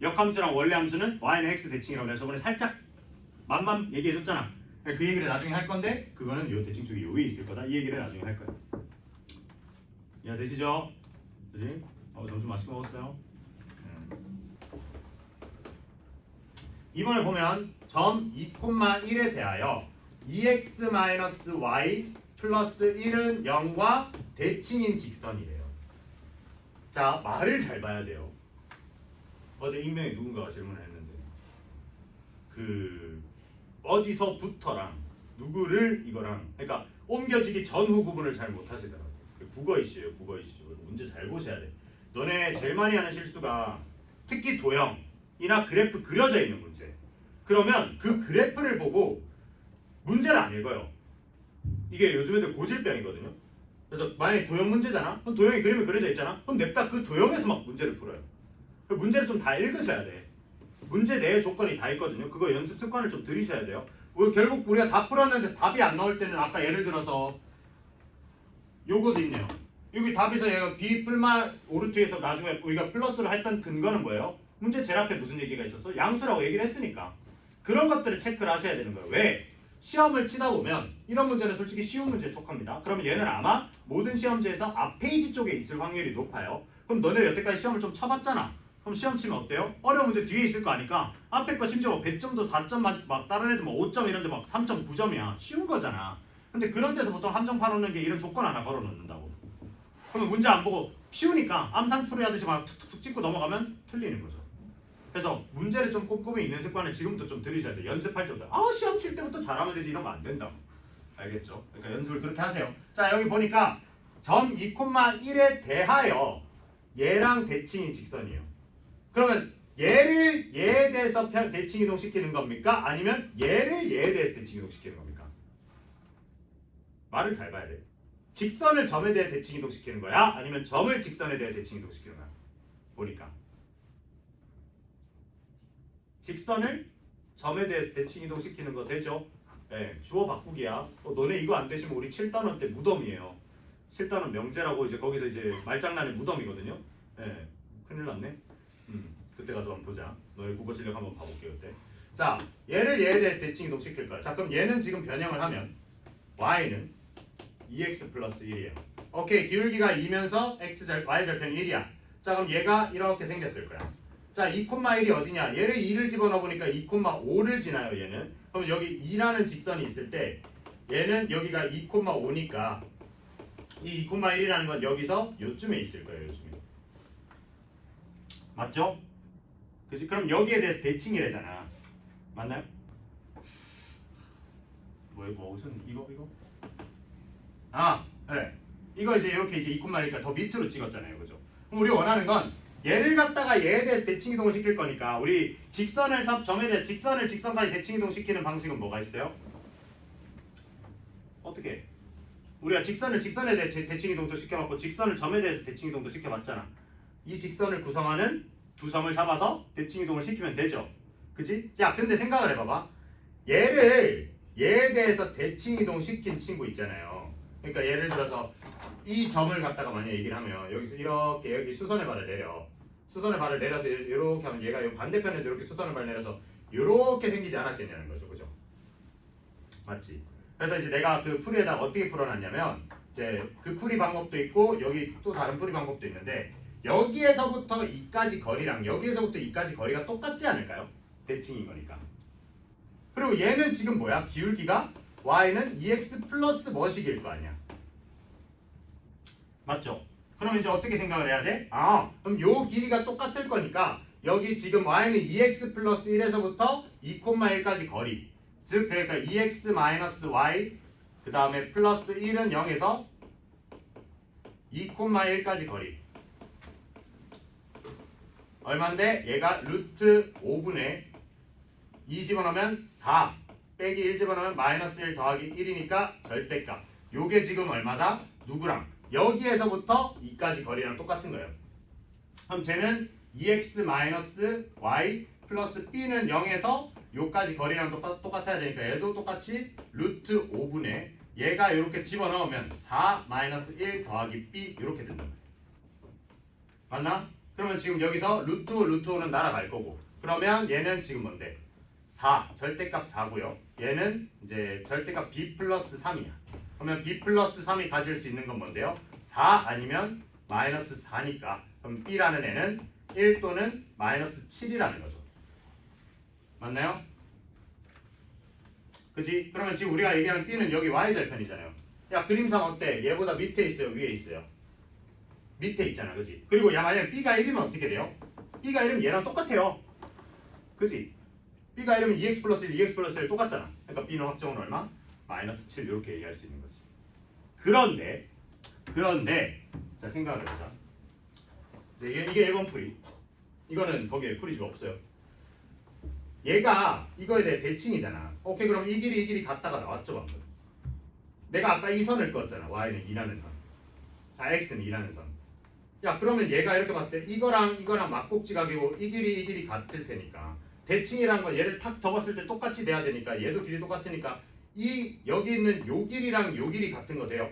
역함수랑 원래 함수는 y는 x 대칭이라고 내가 저번에 살짝 만만 얘기해줬잖아. 그 얘기를 나중에 할 건데 그거는 이 대칭축이 요 위에 있을 거다. 이 얘기를 나중에 할 거야. 이해되시죠? 그지? 점심 맛있게 먹었어요. 이번에 보면 점 2,1에 대하여 2x-y 플러스 1은 0과 대칭인 직선이래요. 자, 말을 잘 봐야 돼요. 어제 익명에 누군가가 질문을 했는데 그 어디서부터랑 누구를 이거랑 그러니까 옮겨지기 전후 구분을 잘 못하시더라고요. 국어 이슈예요. 국어 이슈. 문제 잘 보셔야 돼. 너네 제일 많이 하는 실수가 특히 도형이나 그래프 그려져 있는 문제. 그러면 그 그래프를 보고 문제를 안 읽어요. 이게 요즘 애들 고질병이거든요. 그래서 만약에 도형 문제잖아? 그럼 도형이 그림이 그려져 있잖아? 그럼 냅다 그 도형에서 막 문제를 풀어요. 문제를 좀 다 읽으셔야 돼. 문제 내의 조건이 다 있거든요. 그거 연습 습관을 좀 들이셔야 돼요. 결국 우리가 다 풀었는데 답이 안 나올 때는 아까 예를 들어서 요거도 있네요. 여기 답에서 얘가 b 풀마 오르트에서 나중에 우리가 플러스를 했던 근거는 뭐예요? 문제 제일 앞에 무슨 얘기가 있었어? 양수라고 얘기를 했으니까. 그런 것들을 체크를 하셔야 되는 거예요. 왜? 시험을 치다 보면 이런 문제는 솔직히 쉬운 문제에 속합니다. 그러면 얘는 아마 모든 시험지에서 앞 페이지 쪽에 있을 확률이 높아요. 그럼 너네 여태까지 시험을 좀 쳐봤잖아. 그럼 시험 치면 어때요? 어려운 문제 뒤에 있을 거 아니까 앞에 거 심지어 100점도 4점 막 다른 애들 막 5점 이런데 막 3.9점이야. 쉬운 거잖아. 근데 그런 데서 보통 함정파 놓는 게 이런 조건 하나 걸어 놓는다고. 그러면 문제 안 보고 쉬우니까 암산풀이 하듯이 막 툭툭툭 찍고 넘어가면 틀리는 거죠. 그래서 문제를 좀 꼼꼼히 읽는 습관을 지금부터 좀 들이셔야 돼요. 연습할 때부터 시험 칠 때부터 잘하면 되지 이러면 안 된다고. 알겠죠? 그러니까 연습을 그렇게 하세요. 자, 여기 보니까 점 2,1에 대하여 얘랑 대칭인 직선이에요. 그러면 얘를 얘에 대해서 대칭 이동시키는 겁니까? 아니면 얘를 얘에 대해서 대칭 이동시키는 겁니까? 말을 잘 봐야 돼. 직선을 점에 대해 대칭 이동시키는 거야? 아니면 점을 직선에 대해 대칭 이동시키는 거야? 보니까 직선을 점에 대해서 대칭 이동시키는 거 되죠? 네, 주어 바꾸기야. 너네 이거 안 되시면 우리 7단원 때 무덤이에요. 7단원 명제라고 이제 거기서 이제 말장난의 무덤이거든요. 네, 큰일 났네. 그때 가서 한번 보자. 너희 국어 실력 한번 봐볼게요 그때. 자, 얘를 얘에 대해서 대칭 이동시킬 거야. 자, 그럼 얘는 지금 변형을 하면 y는 2x 플러스 1이에요. 오케이, 기울기가 2면서 y절편이 1이야. 자, 그럼 얘가 이렇게 생겼을 거야. 자, 2,1이 어디냐? 얘를 2를 집어넣어 보니까 2,5를 지나요. 얘는. 그럼 여기 2라는 직선이 있을 때 얘는 여기가 2,5니까 이 2,1이라는 건 여기서 요쯤에 있을 거예요. 요쯤에. 맞죠? 그치? 그럼 여기에 대해서 대칭이래잖아. 맞나요? 뭐 우선 이거? 네. 이거 이제 이렇게 이제 2,1이니까 더 밑으로 찍었잖아요. 그죠? 그럼 우리 원하는 건 얘를 갖다가 얘에 대해서 대칭 이동을 시킬 거니까 우리 직선을 점에 대해 직선을 직선까지 대칭 이동시키는 방식은 뭐가 있어요? 어떻게? 우리가 직선에 대해 대칭 이동도 시켜봤고 직선을 점에 대해서 대칭 이동도 시켜봤잖아. 이 직선을 구성하는 두 점을 잡아서 대칭 이동을 시키면 되죠. 그치? 야 근데 생각을 해봐봐. 얘에 대해서 대칭 이동 시킨 친구 있잖아요. 그러니까 예를 들어서 이 점을 갖다가 만약 얘기를 하면 여기서 이렇게 여기 수선의 발을 내려. 수선의 발을 내려서 이렇게 하면 얘가 이 반대편에도 이렇게 수선의 발을 내려서 이렇게 생기지 않았겠냐는 거죠. 그죠? 맞지? 그래서 이제 내가 그 풀이에다 어떻게 풀어놨냐면 이제 그 풀이 방법도 있고 여기 또 다른 풀이 방법도 있는데 여기에서부터 이까지 거리랑 여기에서부터 이까지 거리가 똑같지 않을까요? 대칭인 거니까. 그리고 얘는 지금 뭐야? 기울기가 y는 2x 플러스 뭐식일 거 아니야. 맞죠? 그럼 이제 어떻게 생각을 해야 돼? 그럼 요 길이가 똑같을 거니까 여기 지금 y는 2x 플러스 1에서부터 2,1까지 거리. 즉 그러니까 2x 마이너스 y 그 다음에 플러스 1은 0에서 2,1까지 거리. 얼만데? 얘가 루트 5분의 2 집어넣으면 4 빼기 1 집어넣으면 마이너스 1 더하기 1이니까 절대값. 요게 지금 얼마다? 누구랑? 여기에서부터 2까지 거리랑 똑같은 거예요. 그럼 쟤는 2x 마이너스 y 플러스 b는 0에서 요까지 거리랑 똑같아야 되니까 얘도 똑같이 루트 5분의 얘가 이렇게 집어넣으면 4 마이너스 1 더하기 b 이렇게 된다. 맞나? 그러면 지금 여기서 루트 5는 날아갈 거고 그러면 얘는 지금 뭔데? 4 절대값 4고요. 얘는 이제 절대값 b 플러스 3이야. 그러면 b 플러스 3이 가질 수 있는 건 뭔데요? 4 아니면 마이너스 4니까 그럼 b라는 애는 1 또는 마이너스 7이라는 거죠. 맞나요? 그치? 그러면 지금 우리가 얘기하는 b는 여기 y절편이잖아요. 야 그림상 어때? 얘보다 밑에 있어요? 위에 있어요? 밑에 있잖아. 그치? 그리고 야 만약에 b가 1이면 어떻게 돼요? b가 1이면 얘랑 똑같아요. 그치? b가 1이면 2x 플러스 1, 2x 플러스 1 똑같잖아. 그러니까 b는 확정은 얼마? 마이너스 7 이렇게 얘기할 수 있는 거지. 그런데 자 생각을 해보자. 이게 1번 풀이. 이거는 거기에 풀이 지금 없어요. 얘가 이거에 대해 대칭이잖아. 오케이 그럼 이 길이 같다가 나왔죠 방금. 내가 아까 이 선을 그었잖아. y는 2라는 선. x는 2라는 선. 야 그러면 얘가 이렇게 봤을 때 이거랑 막곡지각이고 이 길이 같을 테니까 대칭이란 건 얘를 탁 접었을 때 똑같이 돼야 되니까 얘도 길이 똑같으니까 이 여기 있는 요 길이랑 요 길이 같은 거 돼요.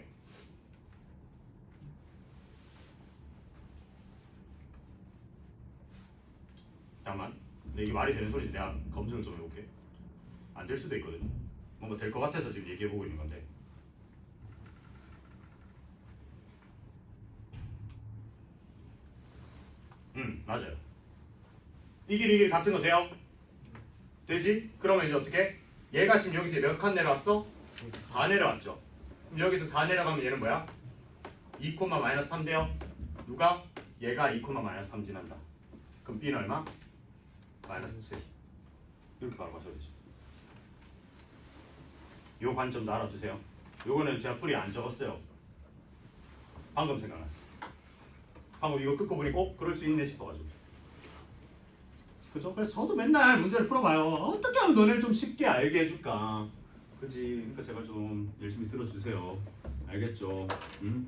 잠깐만. 근데 이게 말이 되는 소리지. 내가 검증을 좀 해볼게. 안 될 수도 있거든. 뭔가 될 것 같아서 지금 얘기해보고 있는 건데. 맞아요. 이 길이 같은 거 돼요? 되지? 그러면 이제 어떻게? 얘가 지금 여기서 몇 칸 내려왔어? 4 내려왔죠. 그럼 여기서 4 내려가면 얘는 뭐야? 2, 마이너스 3 돼요? 누가? 얘가 2, 마이너스 3 지난다. 그럼 b는 얼마? 마이너스 7. 이렇게 바로 가셔야 되지. 요 관점도 알아두세요. 요거는 제가 풀이 안 적었어요. 방금 생각났어. 방금 이거 끝고 보니 그럴 수 있네 싶어가지고. 그죠? 그래서 저도 맨날 문제를 풀어봐요. 어떻게 하면 너네를 좀 쉽게 알게 해줄까? 그지? 그러니까 제발 좀 열심히 들어주세요. 알겠죠? 응?